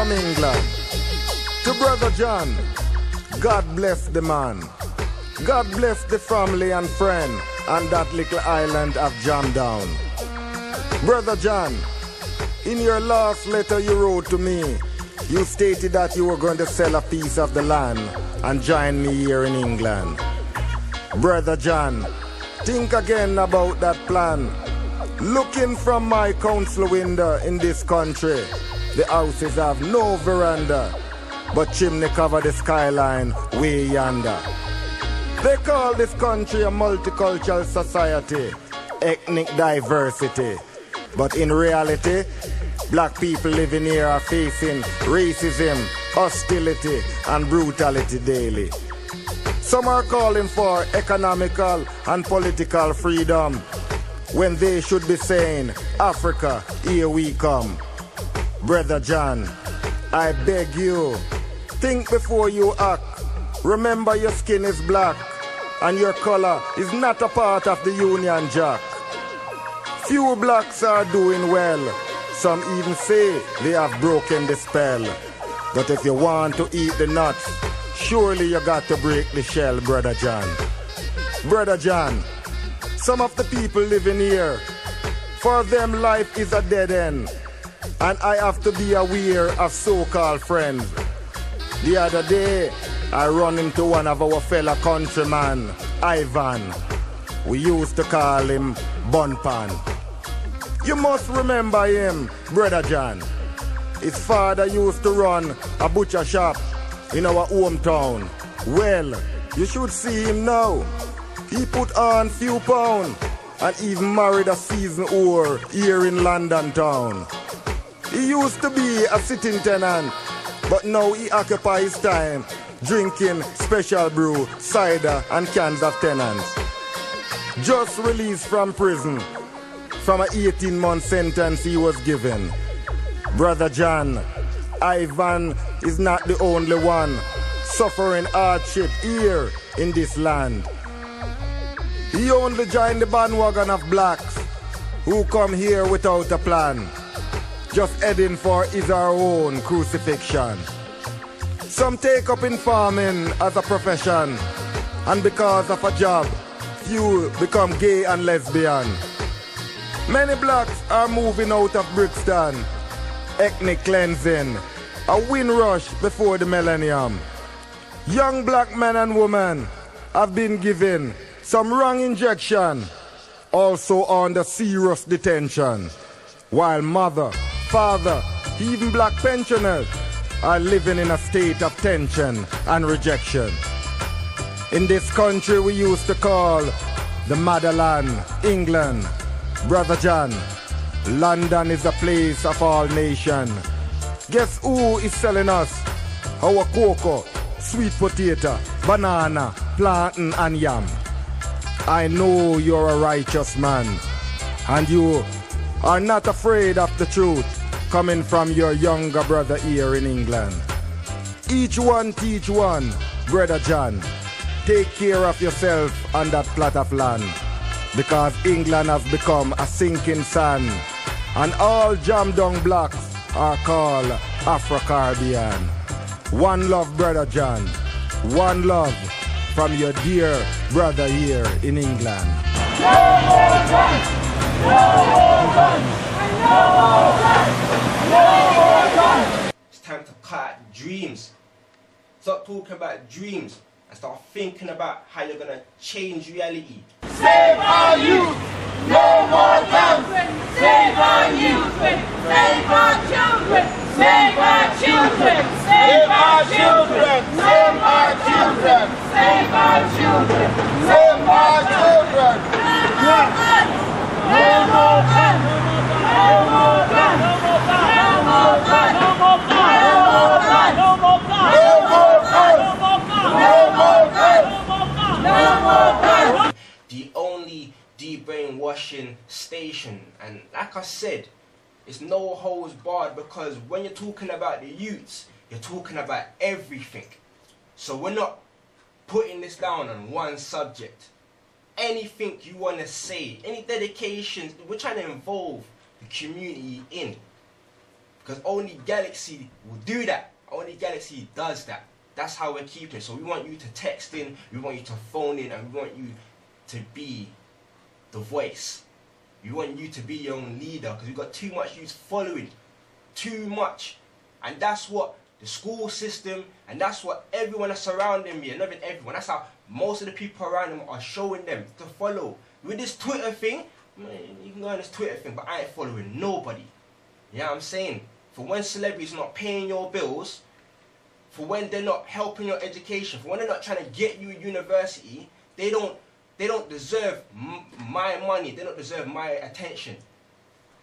from England. To Brother John, God bless the man. God bless the family and friend and that little island of Jamdown. Brother John, in your last letter you wrote to me, you stated that you were going to sell a piece of the land and join me here in England. Brother John, think again about that plan. Looking from my council window in this country, the houses have no veranda, but chimney cover the skyline way yonder. They call this country a multicultural society, ethnic diversity. But in reality, black people living here are facing racism, hostility, and brutality daily. Some are calling for economical and political freedom when they should be saying, Africa, here we come. Brother John, I beg you, think before you act. Remember your skin is black and your color is not a part of the Union Jack. Few blacks are doing well. Some even say they have broken the spell. But if you want to eat the nuts, surely you got to break the shell, Brother John. Brother John, some of the people living here, for them life is a dead end. And I have to be aware of so-called friends. The other day, I run into one of our fellow countrymen, Ivan. We used to call him Bunpan. You must remember him, Brother John. His father used to run a butcher shop in our hometown. Well, you should see him now. He put on few pounds and even married a seasoned whore here in London town. He used to be a sitting tenant, but now he occupies his time drinking special brew, cider and cans of tenants. Just released from prison from an 18-month sentence he was given. Brother John, Ivan is not the only one suffering hardship here in this land. He only joined the bandwagon of blacks who come here without a plan, just heading for his or her own crucifixion. Some take up in farming as a profession, and because of a job, few become gay and lesbian. Many blacks are moving out of Brixton, ethnic cleansing, a wind rush before the millennium. Young black men and women have been given some wrong injection, also under serious detention, while mother, father, even black pensioners are living in a state of tension and rejection. In this country we used to call the motherland, England. Brother John, London is a place of all nations. Guess who is selling us our cocoa, sweet potato, banana, plantain and yam? I know you're a righteous man, and you are not afraid of the truth coming from your younger brother here in England. Each one teach one, Brother John. Take care of yourself on that plot of land, because England has become a sinking sand, and all Jamdown blacks are called Afro-Caribbean. One love, Brother John. One love from your dear brother here in England. No more guns! No more guns! No more guns! No more guns! It's time to cut dreams. Stop talking about dreams and start thinking about how you're gonna change reality. Save our youth! No more guns! Save our youth! Save our children! Save our children! Save our children! Save our children! Save our children! Save our children! No more guns! No more guns! No more guns! No more guns! No more guns! No more guns! No more guns! No more guns! No more guns! The only de-brainwashing station, and like I said, it's no holds barred, because when you're talking about the youths, you're talking about everything. So we're not putting this down on one subject. Anything you want to say, any dedications, we're trying to involve the community in. Because only Galaxy will do that. Only Galaxy does that. That's how we're keeping it. So we want you to text in, we want you to phone in, and we want you to be the voice. We want you to be your own leader, because we've got too much youth following. Too much. And that's what the school system, and that's what everyone that's surrounding me, and not even everyone, that's how most of the people around them are showing them to follow. With this Twitter thing, man, you can go on this Twitter thing, but I ain't following nobody. You know what I'm saying? For when celebrities not paying your bills, for when they're not helping your education, for when they're not trying to get you a university, they don't deserve my money, they don't deserve my attention.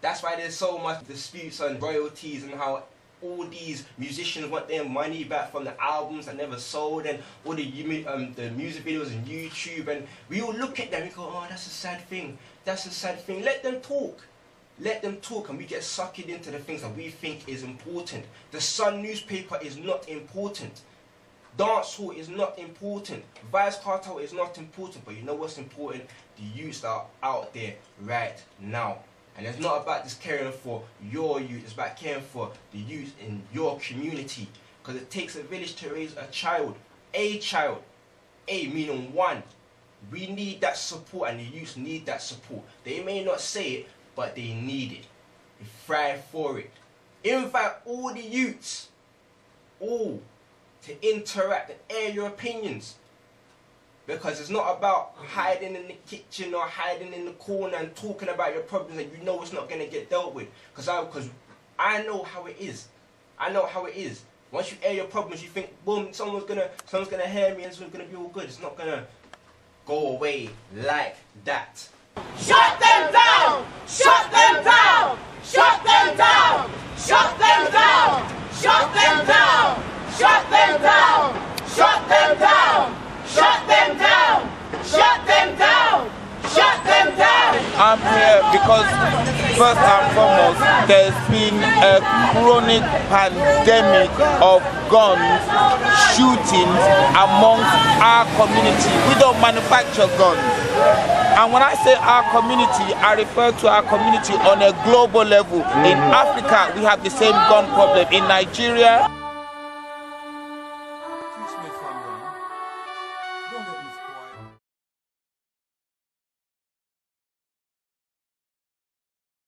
That's why there's so much disputes on royalties and how all these musicians want their money back from the albums that never sold, and all the music videos on YouTube, and we all look at them and go, oh, that's a sad thing, that's a sad thing. Let them talk. Let them talk, and we get sucked into the things that we think is important. The Sun newspaper is not important. Dancehall is not important. Vice Cartel is not important. But you know what's important? The youths that are out there right now. And it's not about just caring for your youth. It's about caring for the youth in your community. Because it takes a village to raise a child. A child. A meaning one. We need that support, and the youths need that support. They may not say it, but they need it. They thrive for it. Invite all the youths, all, to interact and air your opinions. Because it's not about hiding in the kitchen or hiding in the corner and talking about your problems and you know it's not going to get dealt with. Because I know how it is. I know how it is. Once you air your problems, you think, boom, someone's gonna hear me and it's gonna be all good. It's not gonna go away like that. Shut them down! Shut them down! Shut them down! Shut them down! Shut them down! Shut them down! Shut them down! Shut them down! Shut them down! Shut them down! I'm here because first and foremost there's been a chronic pandemic of guns shootings amongst our community. We don't manufacture guns. And when I say our community, I refer to our community on a global level. In Africa, we have the same gun problem. In Nigeria, Teach me, family. Don't let me